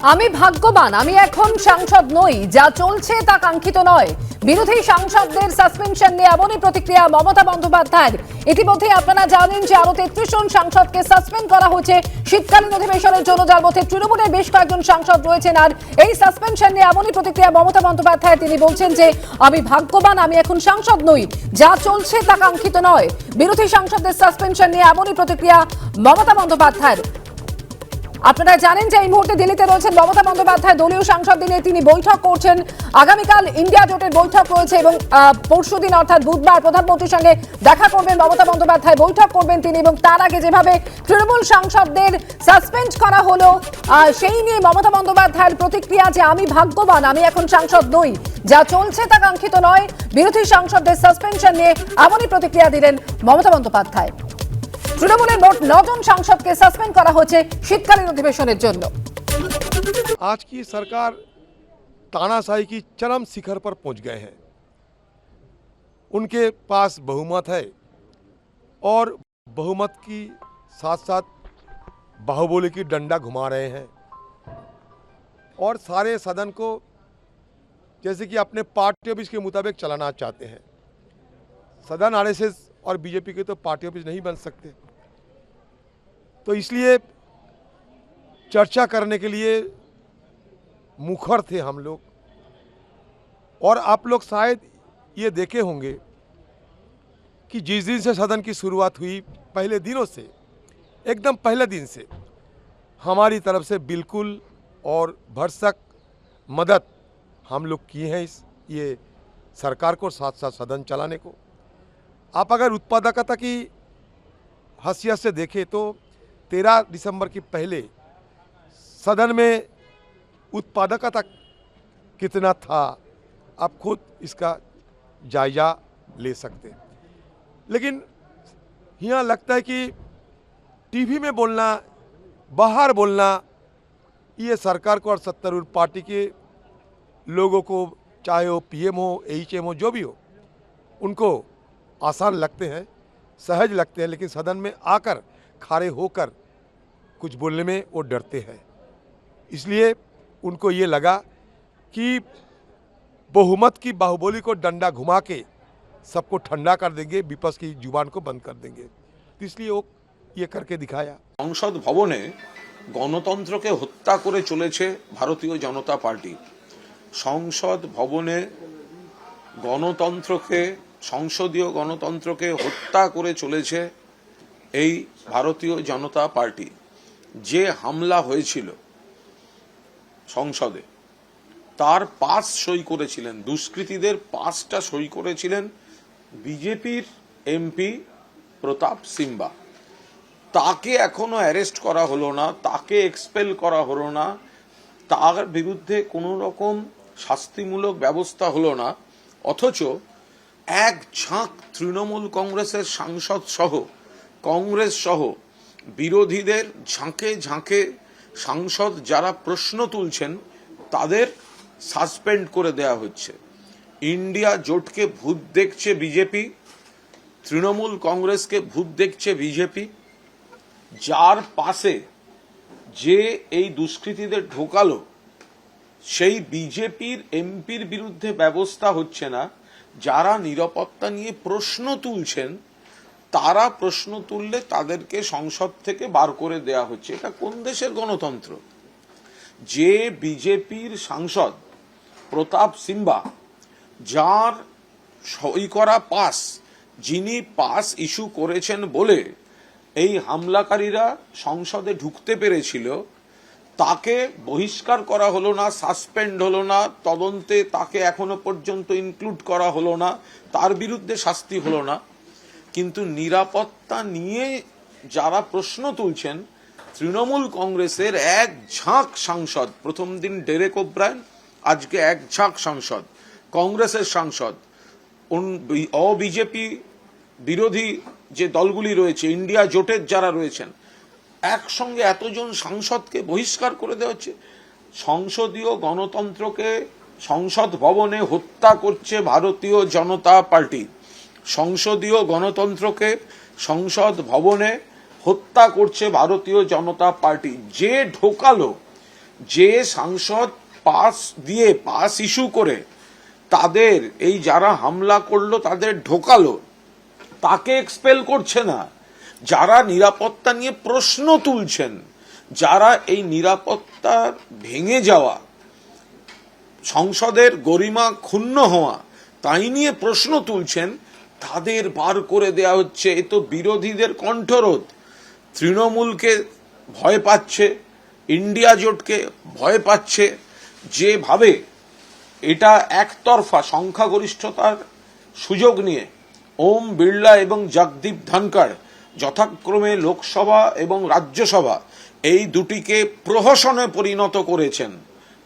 আমি ভাগ্যবান, আমি এখন সাংসদ নই, যা চলছে তা কাঙ্ক্ষিত নয়। বিরোধী সাংসদদের সাসপেনশন নিয়ে এমনই প্রতিক্রিয়া মমতা বন্দ্যোপাধ্যায়ের। ইতিমধ্যে আপনারা জানেন যে আরো 33 জন সাংসদকে সাসপেন্ড করা হয়েছে শীতকালীন অধিবেশনের জন্য, যার মধ্যে তৃণমূলের বেশ কয়েকজন সাংসদ রয়েছেন। আর এই সাসপেনশন নিয়ে এমনই প্রতিক্রিয়া মমতা বন্দ্যোপাধ্যায়। তিনি বলছেন যে আমি ভাগ্যবান, আমি এখন সাংসদ নই, যা চলছে তা কাঙ্ক্ষিত নয়। বিরোধী সাংসদদের সাসপেনশন নিয়ে এমনই প্রতিক্রিয়া মমতা বন্দ্যোপাধ্যায়ের। আপনারা জানেন যে এই মুহূর্তে দিল্লিতে রয়েছেন মমতা বন্দ্যোপাধ্যায়। দলীয় সাংসদদের নিয়ে তিনি বৈঠক করছেন। আগামীকাল ইন্ডিয়া জোটের বৈঠক রয়েছে এবং পরশুদিন অর্থাৎ বুধবার প্রধানমন্ত্রীর সঙ্গে দেখা করবেন মমতা বন্দ্যোপাধ্যায়, বৈঠক করবেন তিনি। এবং তার আগে যেভাবে তৃণমূল সাংসদদের সাসপেন্ড করা হলো, সেই নিয়ে মমতা বন্দ্যোপাধ্যায়ের প্রতিক্রিয়া যে আমি ভাগ্যবান, আমি এখন সাংসদ নই, যা চলছে তা কাঙ্ক্ষিত নয়। বিরোধী সাংসদদের সাসপেনশন নিয়ে এমনই প্রতিক্রিয়া দিলেন মমতা বন্দ্যোপাধ্যায়। তৃণমূলের মোট 9 জন সাংসদকে সাসপেন্ড করা হয়েছে শীতকালীন অধিবেশনের জন্য। आज की सरकार तानाशाही की चरम शिखर पर पहुंच गए हैं। उनके पास बहुमत है और बहुमत की साथ साथ बाहुबली की डंडा घुमा रहे हैं और सारे सदन को जैसे कि अपने पार्टी ऑफिस के मुताबिक चलाना चाहते हैं। सदन आरएसएस और बीजेपी के तो पार्टी ऑफिस नहीं बन सकते, तो इसलिए चर्चा करने के लिए मुखर थे हम लोग। और आप लोग शायद ये देखे होंगे कि जिस दिन से सदन की शुरुआत हुई, पहले दिनों से, एकदम पहले दिन से हमारी तरफ से बिल्कुल और भरसक मदद हम लोग किए हैं ये सरकार को, साथ साथ सदन चलाने को। आप अगर उत्पादकता की हैसियत से देखें तो 13 दिसंबर के पहले सदन में उत्पादकता कितना था, आप खुद इसका जायजा ले सकते हैं। लेकिन यहाँ लगता है कि टीवी में बोलना, बाहर बोलना, ये सरकार को और सत्तारूढ़ पार्टी के लोगों को, चाहे वो पीएम हो, एचएम हो, जो भी हो, उनको आसान लगते हैं, सहज लगते हैं, लेकिन सदन में आकर खड़े होकर कुछ बोलने में वो डरते हैं। इसलिए उनको ये लगा कि बहुमत की बाहुबली को डंडा घुमा के सबको ठंडा कर देंगे, विपक्ष की जुबान को बंद कर देंगे, तो इसलिए वो ये करके दिखाया। সংসদ ভবনে গণতন্ত্রকে হত্যা করে চলেছে ভারতীয় জনতা পার্টি। সংসদ ভবনে গণতন্ত্রকে, সংসদীয় গণতন্ত্রকে হত্যা করে চলেছে এই ভারতীয় জনতা পার্টি। যে হামলা হয়েছিল সংসদে, তার পাস সই করেছিলেন, দুষ্কৃতীদের পাসটা সই করেছিলেন বিজেপির এমপি প্রতাপ সিম্বা। তাকে এখনো অ্যারেস্ট করা হলো না, তাকে এক্সপেল করা হলো না, তার বিরুদ্ধে কোনো রকম শাস্তিমূলক ব্যবস্থা হলো না। অথচ এক ঝাঁক তৃণমূল কংগ্রেসের সাংসদ সহ, কংগ্রেস সহ বিরোধীদের ঝাঁকে ঝাঁকে সাংসদ যারা প্রশ্ন তুলছেন তাদের সাসপেন্ড করে দেয়া হচ্ছে। ইন্ডিয়া জোটকে ভূত দেখছে বিজেপি, তৃণমূল কংগ্রেসকে ভূত দেখছে বিজেপি। যার পাশে যে এই দুষ্কৃতীদের ঢোকালো, সেই বিজেপির এমপির বিরুদ্ধে ব্যবস্থা হচ্ছে না। যারা নিরাপত্তা নিয়ে প্রশ্ন তুলছেন, তারা প্রশ্ন তুললে তাদেরকে সংসদ থেকে বার করে দেয়া হচ্ছে। এটা কোন দেশের গণতন্ত্র? যে বিজেপির সাংসদ প্রতাপ সিম্বা, যার সই করা পাস, যিনি পাস ইস্যু করেছেন বলে এই হামলাকারীরা সংসদে ঢুকতে পেরেছিল, তাকে বহিষ্কার করা হলো না, সাসপেন্ড হলো না, তদন্তে তাকে এখনো পর্যন্ত ইনক্লুড করা হলো না, তার বিরুদ্ধে শাস্তি হলো না। কিন্তু নিরাপত্তা নিয়ে যারা প্রশ্ন তুলছেন, তৃণমূল কংগ্রেসের এক ঝাঁক সাংসদ, প্রথম দিন ডেরেক ওব্রায়েন, আজকে এক ঝাঁক সাংসদ, কংগ্রেসের সাংসদ, অবিজেপি বিরোধী যে দলগুলি রয়েছে, ইন্ডিয়া জোটের যারা রয়েছেন, একসঙ্গে এতজন সাংসদকে বহিষ্কার করে দেওয়া হচ্ছে। সংসদীয় গণতন্ত্রকে সংসদ ভবনে হত্যা করছে ভারতীয় জনতা পার্টি। সংসদীয় গণতন্ত্রকে সংসদ ভবনে হত্যা করছে ভারতীয় জনতা পার্টি। যে ঢোকালো, যে সাংসদ পাস ইস্যু করে তাদের এই যারা হামলা করলো তাদের ঢোকালো তাকে এক্সপেল করছে না, যারা নিরাপত্তা নিয়ে প্রশ্ন তুলছেন, যারা এই নিরাপত্তা ভেঙে যাওয়া, সংসদের গরিমা ক্ষুণ্ণ হওয়া তাই নিয়ে প্রশ্ন তুলছেন, তাদের বার করে দেয়া হচ্ছে। এ তো বিরোধীদের কণ্ঠরোধ। তৃণমূলকে ভয় পাচ্ছে, ইন্ডিয়া জোটকে ভয় পাচ্ছে, যেভাবে এটা একতরফা সংখ্যাগরিষ্ঠতার সুযোগ নিয়ে ওম বিড়লা এবং জগদীপ ধনখড় যথাক্রমে লোকসভা এবং রাজ্যসভা এই দুটিকে প্রহসনে পরিণত করেছেন।